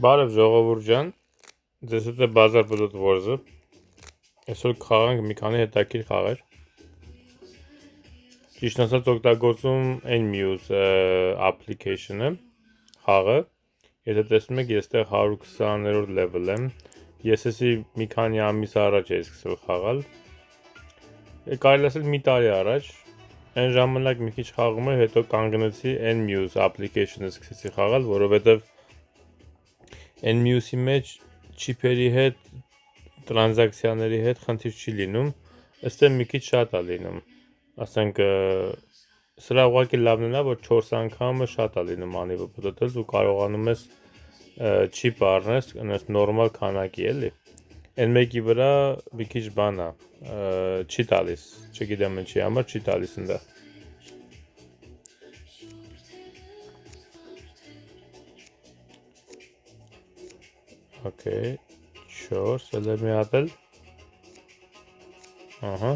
Բարև ժողովուրդ ջան, ձեզ հետ է Բազար Բլոտ Wars-ը։ Այսօր կխաղանք մի քանի հետաքրքիր խաղեր։ Ճիշտ ասած օգտագործում Nmuse application-ը, խաղը։ Եթե տեսնում եք, ես այստեղ 120-րդ level եմ։ Ես էսի մի քանի ամիս առաջ էի սկսել խաղալ։ Կարելի ասել մի տարի առաջ։ Այն ժամանակ մի քիչ խաղում էր, հետո կանգնեցի Nmuse application-ը սկսեցի խաղալ, որովհետև Nmuse-ի մեջ չիպերի հետ, տրանզակցիաների հետ խնդիր չի լինում, այստեղ մի քիչ շատ է լինում, ասենք սրա ուղղակի լավն է, որ 4 անգամը շատ է լինում անիվը պտտել ու կարողանում ես չիպ առնես, այնպես նորմալ քանակի էլի, այն մեկի վրա մի քիչ բան է, չի տալիս, չգիտեմ ինչի համար չի տալիս ընդ Okay, 4, էլ է մի հատ էլ, ահա,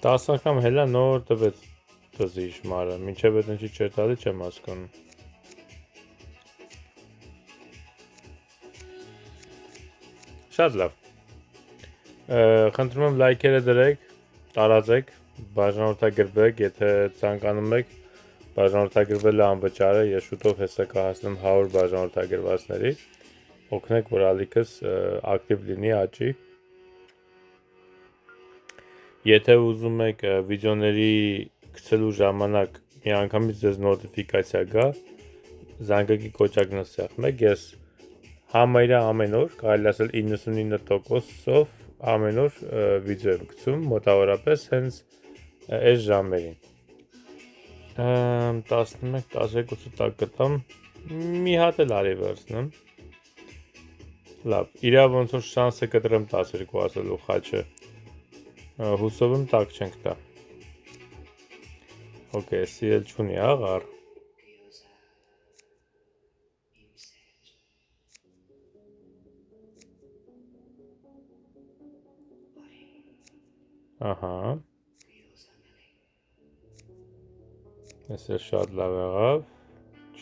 տաս անգամ հելա նոր տվեց տզիչ մարը, մինչև այդ ինչի չեր տալի չեմ հասկանում։ Շատ լավ։ Խնդրում եմ լայքերը դրեք, տարածեք, բաժանորդագրվեք, եթե ցանկանում եք, բաժանորդագրվելը անվճար է, ես շուտով հեսա կհասնեմ 100 բաժանորդագրվածների, օգնեք, որ ալիքս ակտիվ լինի, աճի։ Եթե ուզում եք վիդեոների գցելու ժամանակ մի անգամից ձեզ նոտիֆիկացիա գա, զանգակի կոճակն սեղմեք, ես համարյա ամեն օր, կարելի ասել 99%-ով ամեն օր վիդեո եմ գցում, մոտավորապես հենց այս ժամերին։ 11-12-ը տակ գտամ, մի հատ էլ արի վերցնեմ։ Լավ, իրա ոնց որ շանսը կտրեմ 12 ասելու խաչը, հուսով եմ տակ չենք տա։ Okay, սիրել չունի աղար։ Ահա։ Ես էլ շատ լավ եղավ,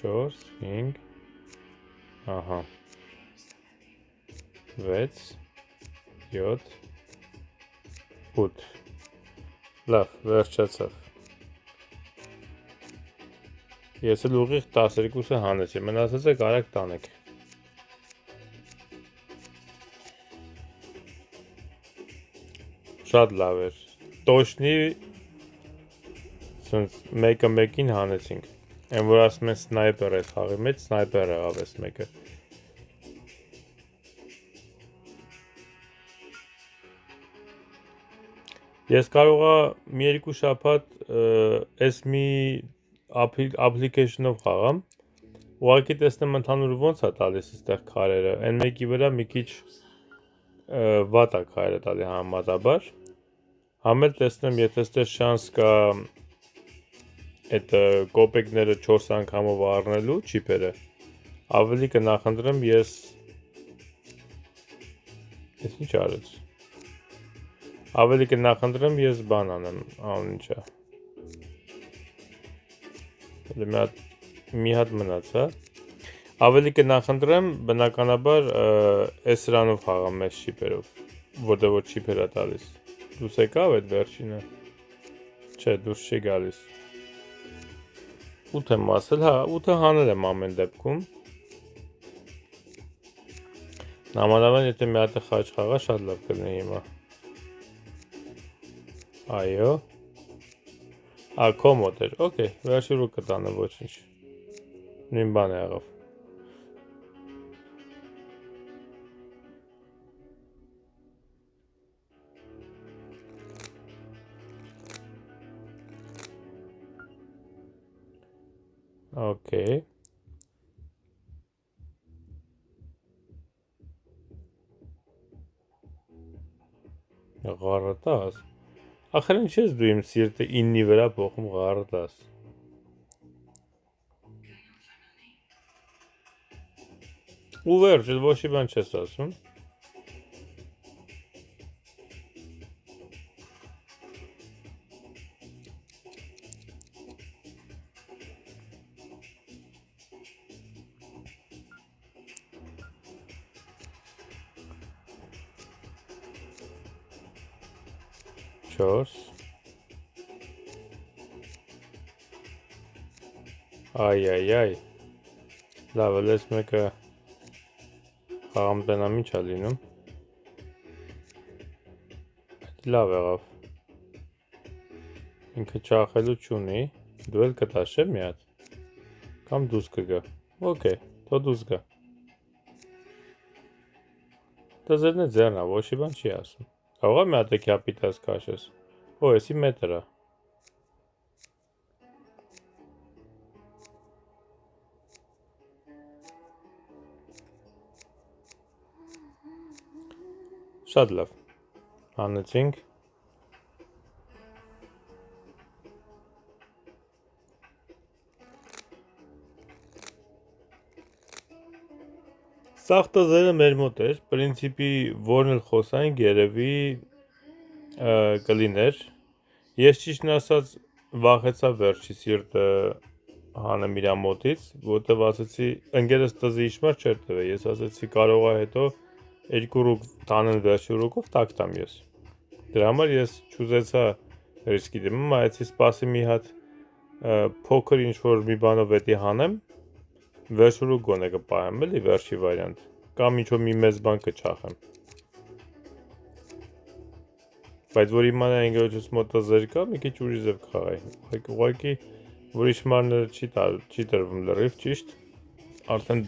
4, 5, ահա, 6, 7, 8, լավ, վերջացավ։ Ես էլ ուղիղ 12-ը հանեցի, մնացածը կարակ տանեք։ Շատ լավ էր, տոշնի մեկը մեկին հանեցինք, այն որ ասում են սնայպեր ես խաղի մեջ, սնայպեր եղավ ես մեկը։ Ես կարողա մի երկու շաբաթ այս մի application-ով խաղամ, ուղղակի տեսնեմ ընդհանուր ոնց է տալիս այստեղ քարերը, այն մեկի վրա մի քիչ վատ է քարերը տալի համեմատաբար, համ էլ տեսնեմ, եթե այստեղ շանս կա այդ կոպեկները 4 անգամով առնելու չիպերը, ավելի կնախընտրեմ ես ինչ արեց, ավելի կնախընտրեմ ես բան անեմ, անուն ինչա, մի հատ մնաց, հա, ավելի կնախընտրեմ բնականաբար այս սրանով խաղամ մեծ չիպերով, որտեղ որ չիպեր է տալիս, դուս եկավ այդ վերջինը, չէ, դուրս չի գալիս, 8 եմ ասել, հա, 8-ը հանել եմ ամեն դեպքում, նամանավան եթե մի հատ խաչ խաղա շատ լավ կլինի հիմա, այո, քո մոտ էր, օքեյ, վերջի ռուկը տանը ոչինչ, նույն բան է եղավ, օքեյ, Ղարատաս, ախր ինչ ես դու իմ սիրտը 9-ի վրա փոխում Ղարատաս, ու վերջ, ոչ մի բան չես ասում, 4 Այ լավ էս մեկը խաղամ տնամ ինչ ա լինում լավ եղավ ինքը չախելու չունի դու էլ կտաշ է մի հատ կամ դուս կգա օքեյ թո դուս գա դա ձերն է ձեռնա ոչի բան չի ասում կարող է մի հատ է կապիտաս քաշես օ էսի մետր ա Շատ լավ հանեցինք Սաղ տզերը մեր մոտ էր պրինցիպի որն էլ խոսանք երևի կլիներ ես ճիշտն ասած վախեցա վերջի սիրտը հանեմ իրա մոտից որտեվ ասացի ընկերս տզի իշմար չէր տվել ես ասացի կարող է հետո երկու ռուկ տանեն վերջի ռուկով տակ տամ ես դրա համար ես չուզեցա ռիսկի դիմում այցի սպասի մի հատ փոքր ինչ-որ մի բանով էտի հանեմ վերջի ռուկ գոնե կպահեմ էլի վերջի վարյանտ կամ ինչ-որ մի մեծ բան կչախեմ բայց որ իմանա ընկերոջս մոտ տզեր կա մի քիչ ուրիշ ձև կխաղայի ուղղակի որ իշմարները չի տրվում լրիվ ճիշտ արդեն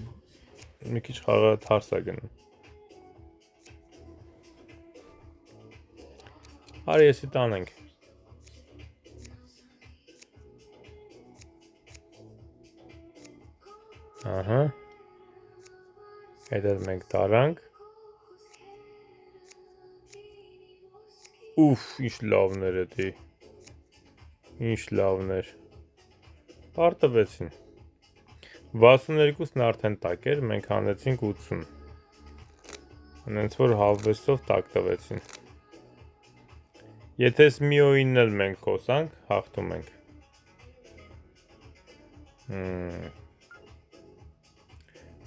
մի քիչ խաղը թարս է գնում Արի եսի տանենք Ահա Այդ էլ մենք տարանք Ուֆ ինչ լավներ էդի Ինչ լավներ Պարտվեցին 62-ն արդեն տակ էր մենք հանեցինք 80 Հենց որ հավվեսով տակ տվեցին Եթե սմիոյինն էլ մենք կոսանք, հաղթում ենք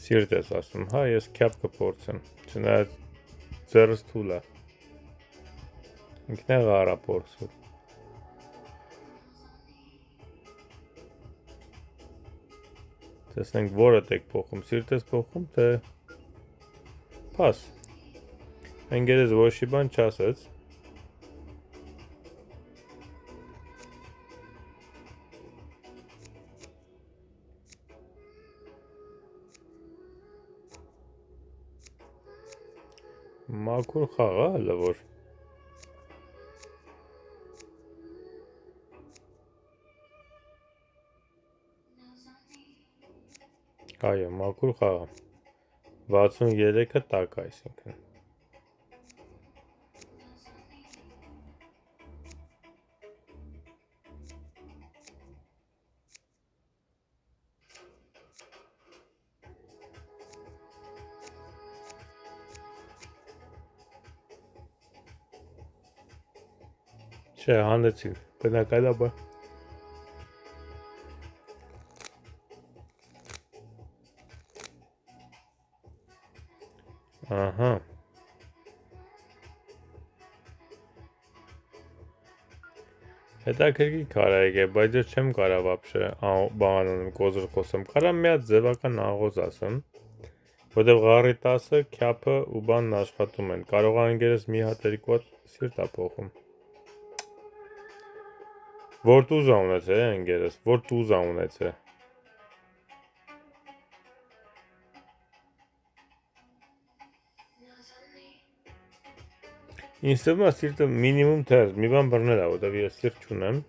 Սիրտ ես ասում, հա ես կյապ կպորցեմ Չնայած ձերս թուլ է Ինքն է գարա պորցում Տեսնենք որդ եք փոխում, սիրտ ես փոխում, թե Պաս Ընգերես ոչի բան չասեց Մաքուր խաղ է հələ որ Այո, մաքուր խաղ է 63-ը տակ այսինքն Չէ, հանեցինք, բնականաբար Ահա Հետաքրքիր քարայք է, բայց ես չեմ կարա վաբշե բանանում կոզր խոսեմ Կարամ մի հատ ձևական աղոզ ասեմ Որտև ғարի 10-ը, կյապը ու բանն աշխատում են Կարող անգերս մի հատ երկու հատ սիրտ է փոխում Որ տուզա ունեցե, ընգերս, որ տուզա ունեցե Ինձ թվում է սիրտը մինիմում թերս, մի բան բռնել է, որտև ես սիրտ չունեմ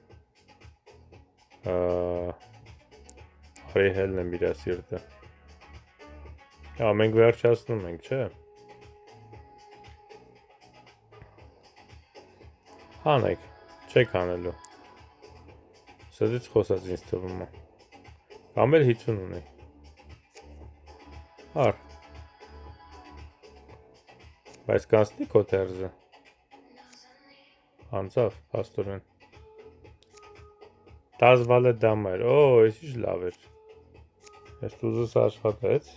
Արի հելն եմ իրա սիրտը Մենք վերջացնում ենք, չէ Հանեք, չեք հանելու Սեզից խոսած ինձ թվում է Կամ էլ 50 ունի Հար Բայց կանցնի քո թերզը Անցավ, պաստորեն 10 վալը դամ էր, ես ինչ լավ էր Ես տուզս աշխատեց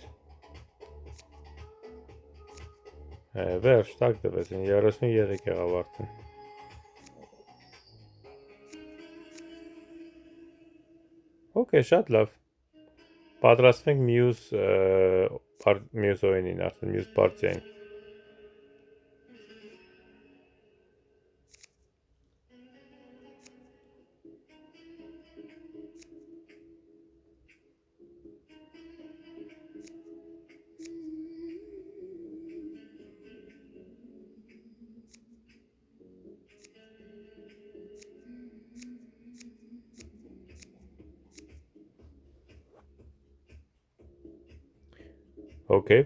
Վերջ, տակ տվեցին, 33 եղավ արդեն Okay, շատ լավ։ Պատրաստվենք մյուս օրենին, արդեն մյուս պարտիային։ Okay։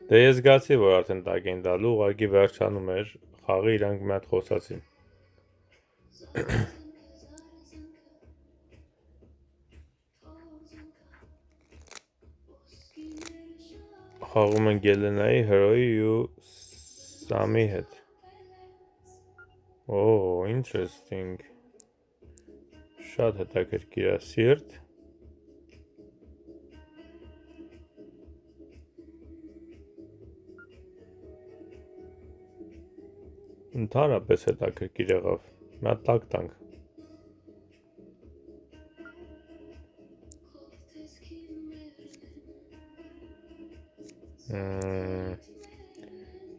Դե ես զգացի, որ արդեն տակ են տալու, ուղղակի վերջանում էր խաղը, իրանք մի հատ խոսացին։ Խաղում են Գելենայի, Հրոյի ու Սամի հետ։ Oh, interesting։ Շատ հետաքրքիր է, սիրտ։ Ընդհանրապես հետաքրքիր եղավ։ Մի հատ տակ տանք։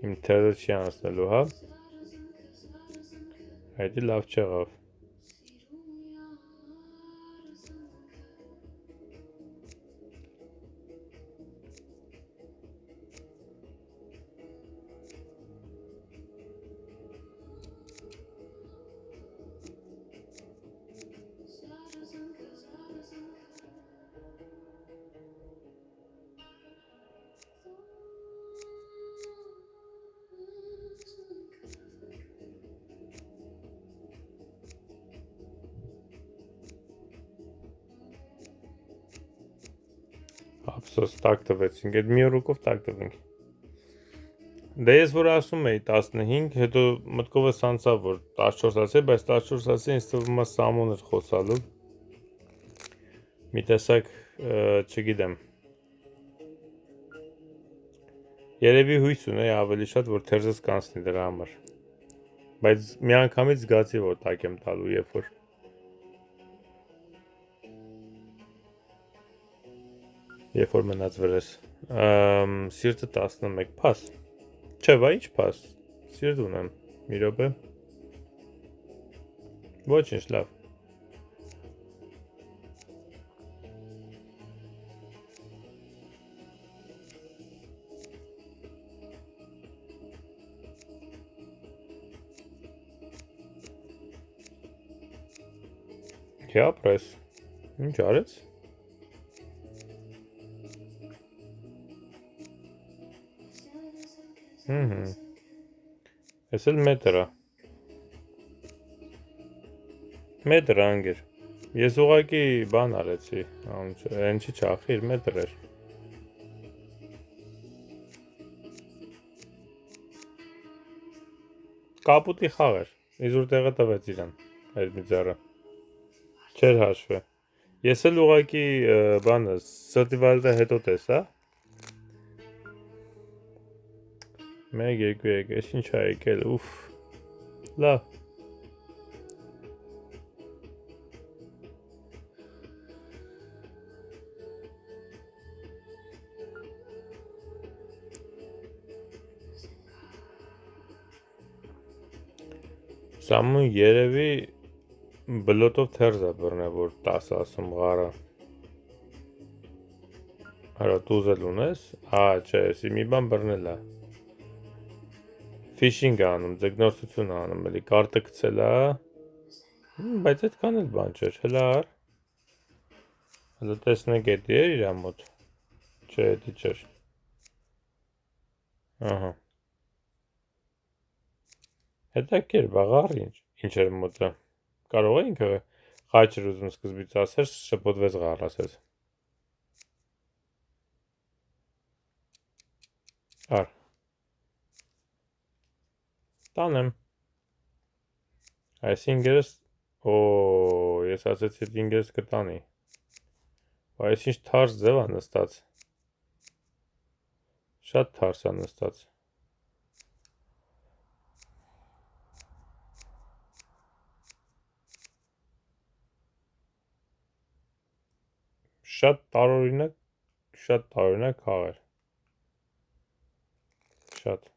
Իմ թերը չի անցնելու, հա։ Հայդի լավ չեղավ։ Ափսոս տակ տվեցինք, այդ մի օրուկով տակ տվենք։ Դե ես որ ասում էի 15, հետո մտքովս անցավ, որ 14 ասի, բայց 14 ասի ինձ թվում է Սամոն էր խոսալու։ Մի տեսակ, չգիտեմ։ Երևի հույս ունեի ավելի շատ, որ թերզս կանցնի դրա համար։ Բայց մի անգամից զգացի, որ տակ եմ տալու, երբ որ մնաց վրես։ Սիրտը 11, փաս։ Չէ, վա ինչ փաս։ Սիրտ ունեմ, մի րոպե։ Ոչինչ, լավ։ Հա, պրես։ Ինչ արեց։ Ես էլ մետր է։ Մետր անգեր։ Ես ուղղակի բան արեցի, այն չի չախիր, մետր էր։ Կապուտի խաղ էր, իզուր տեղը տվեց իրան, այդ մի ձեռը։ Չեր հաշվե։ Ես էլ ուղղակի բանը սրտիվալդը հետո տեսա։ 1, 2, 3, ես ինչ ա եկել, ուֆ, լավ։ Սամուն երևի բլոտով թերզ է բռնե, որ 10 ասում ғարը։ Արա տուզել ունես, չէ, եսի մի բան բռնել է։ Ֆիշինգ է անում, ձգնորսություն է անում, էլի կարտը գցել է, բայց այդքան էլ բան չէր, հլա առ։ Հլա տեսնենք էդի էր իրա մոտ, չէ, էդի չէր։ Ահա։ Հետաքրքիր, բաղար ինչ էր մոտը։ Կարող է ինքը խաչ էր ուզում սկզբից ասեր, շփոթվեց ғար ասեց։ Առ։ Տանեմ։ Այս ինգերս, ես ասեցի այդ ինգերս կտանի։ Այս ինչ թարս ձև է նստած։ Շատ թարս է նստած։ շատ տարօրինակ խաղեր։ Շատ։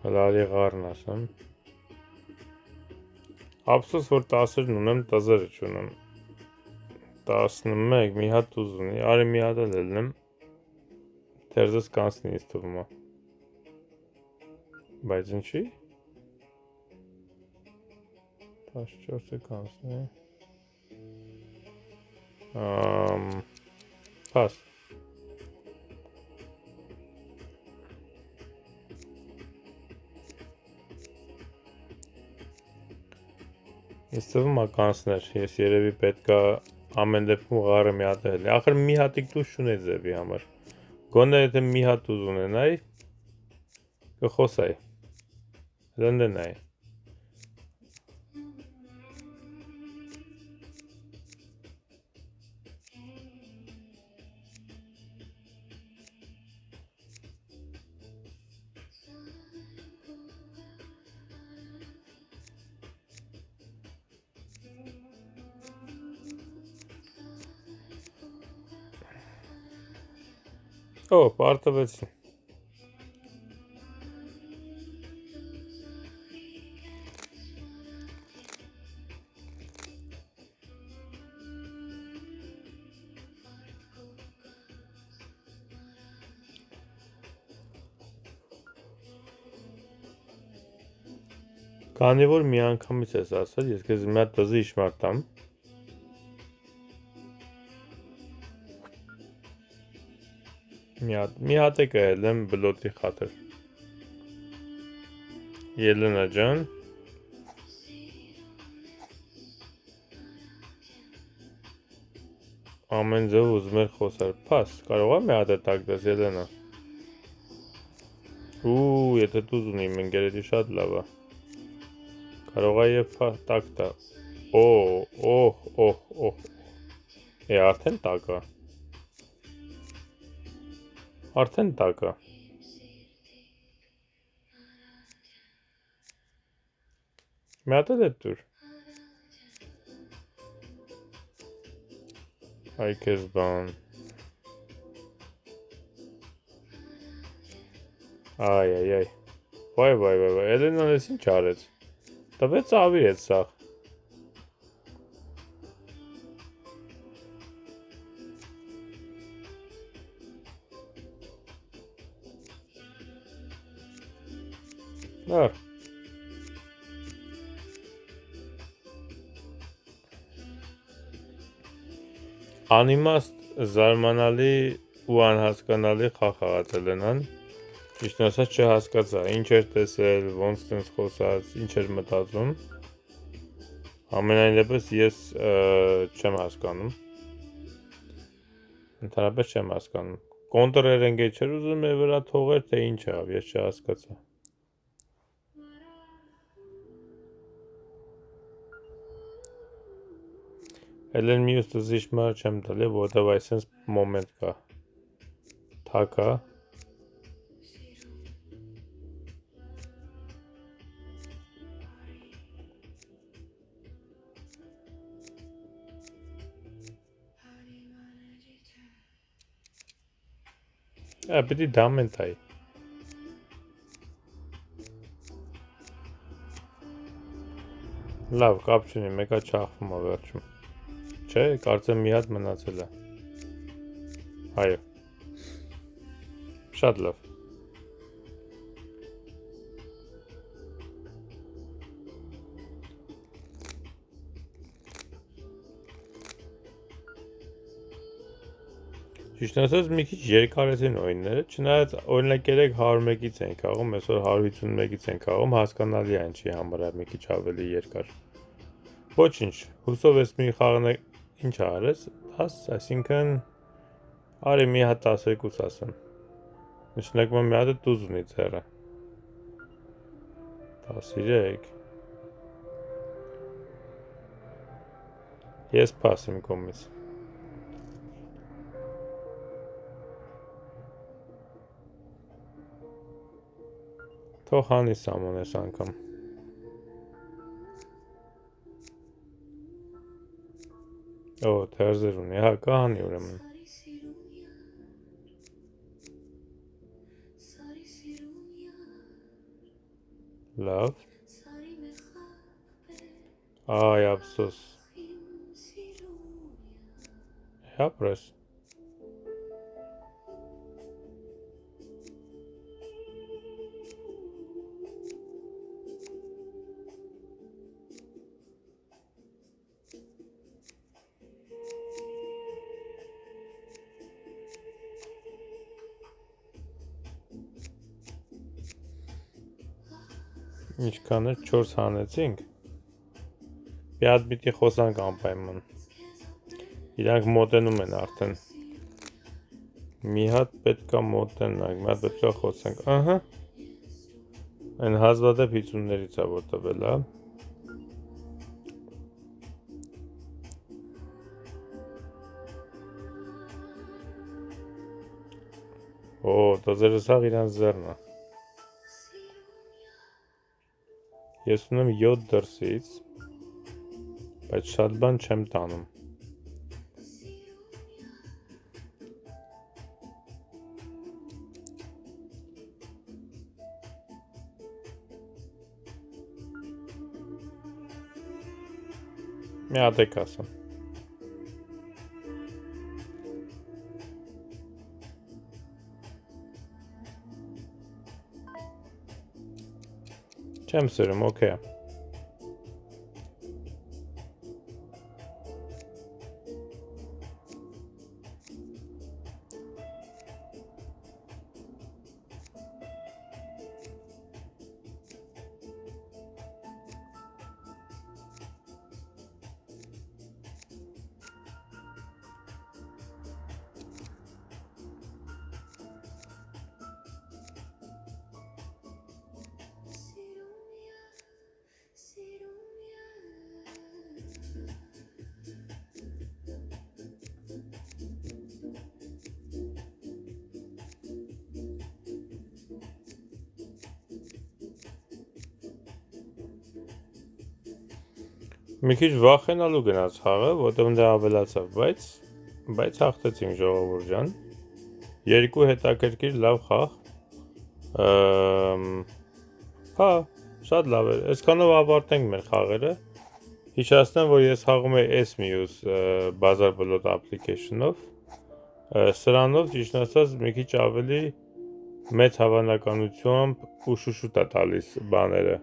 Հլալի ղարն ասեմ։ Ափսոս, որ 10-րն ունեմ, 10-ը չունեմ։ 11, մի հատ ուզ ունի, արի մի հատ էլ ելնեմ, թերզս կանցնի ինձ թվում է։ Բայց ինչի։ 14-ը կանցնի։ Պաս։ Ինձ թվում է կանցներ, ես երևի պետքա ամեն դեպքում ղարը մի հատ էլ։ Ախր մի հատիկ դուս չունեի ձևի համար։ Գոնե եթե մի հատ ուզ ունենայի, կխոսայի։ Լնդենայի։ Օ, պարտվեցին։ Քանի որ մի անգամից ես ասել, ես քեզ մի հատ դզի իշմար տամ։ Մի հատ է կհելեմ բլոտի խաթր։ Ելենա ջան։ Ամեն ձև ուզում էր խոսալ։ Պաս, կարող եմ մի հատ է տակ դες Ելենա։ Եթե դուզ ունի իմ ընկերეთი շատ լավ է։ Կարող է եւ տակ տա։ Արդեն տակ է։ Արդեն տակ է։ Մի հատ էլ է դուր։ Այ քեզ բան։ Այ։ Վայ, Ելենան էս ինչ արեց։ Տվեց ավիրեց սաղ։ Նար։ Անիմաստ զարմանալի ու անհասկանալի խաղ խաղաց Ելենան։ Ճիշտն ասած չհասկացա, ինչ էր տեսել, ոնց տենց խոսած, ինչ էր մտածում։ Ամենայն դեպս ես չեմ հասկանում։ Ընդհանրապես չեմ հասկանում։ Կոնտրեր ընկե չէր ուզում է վրա թողեր, թե ինչ ավ, ես չհասկացա։ Ելեն մյուս դզիշ մար չեմ տալի, որտև այսենց մոմենտ կա։ Թակա։ Պիտի դամեն տայի։ Լավ, կապ չունի, մեկա չախվում է վերջում։ Չէ, կարծեմ մի հատ մնացել է։ Այո։ Շատ լավ։ Ճիշտ ասած մի քիչ երկարեցին օրինները, չնայած օրինակ 101-ից են խաղում, այսօր 151-ից են խաղում, հասկանալի է ինչի համար է մի քիչ ավելի երկար։ Ոչինչ, հուսով ես մի խաղն ինչ արես, 10, այսինքն արի մի հատ 12-ից ասեմ։ Նշանակում է մի հատ դուզ ունի ձեռը։ 13 Ես pass իմ կողմից։ Թող հանի Սամոն այս անգամ։ Օ, թերզեր ունի, հա, կհանի ուրեմն։ Լավ։ Այ, ափսոս։ Ապրես։ Ինչքան է 4 հանեցինք։ Մի հատ պիտի խոսանք անպայման։ Իրանք մոտենում են արդեն։ Մի հատ պետքա մոտենանք, մի հատ պետքա խոսանք։ Ահա։ Այն հազվադեպ 50-ներից է որ տվել, հա։ Օ, տոզերը սաղ իրան զերն է։ Ես ունեմ 7 դրսից, բայց շատ բան չեմ տանում։ Մի հատ եք ասեմ։ Չեմ սրում, օքեյ է։ Մի քիչ վախենալու գնաց խաղը, որտեղ դե ավելացավ, բայց հաղթեցինք ժողովուրդ ջան։ Երկու հետաքրքիր լավ խաղ։ Հա, շատ լավ էր։ Այսքանով ավարտենք մեր խաղերը։ Հիշեցնեմ, որ ես խաղում եմ S-Muse Bazaar Blot application-ով։ Սրանով ճիշտ ասած մի քիչ ավելի մեծ հավանականությամբ ուշուշուտ է տալիս բաները,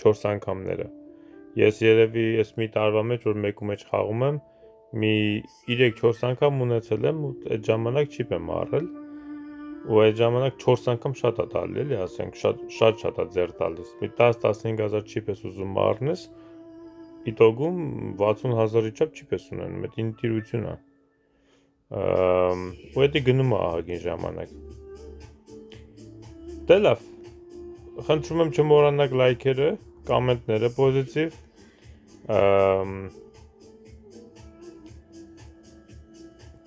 4 անգամները։ Ես երևի ես մի տարվա մեջ որ մեկու մեջ խաղում եմ, մի 3-4 անգամ ունեցել եմ ու այդ ժամանակ չիպ եմ առել։ Ու այդ ժամանակ 4 անգամ շատ է տալի, էլի ասենք, շատ է ձեռ տալիս։ Մի 10-15,000 չիպ ես ուզում առնես, իտոգում 60,000-ի չափ չիպ ես ունենում, այդ ինտիրություն է։ Ու դա գնում է ահագին ժամանակ։ Դե լավ։ Խնդրում եմ չմոռանաք լայքերը, կոմենտները պոզիտիվ,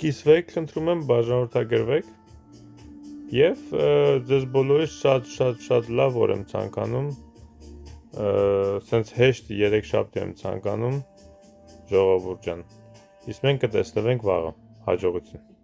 կիսվեք, խնդրում եմ, բաժանորդագրվեք եւ ձեզ բոլորիս շատ լավ օր եմ ցանկանում, սենց հեշտ 3 շաբթի եմ ցանկանում, ժողովուրդ ջան։ Իսկ մենք կտեսնվենք վաղը, հաջողություն։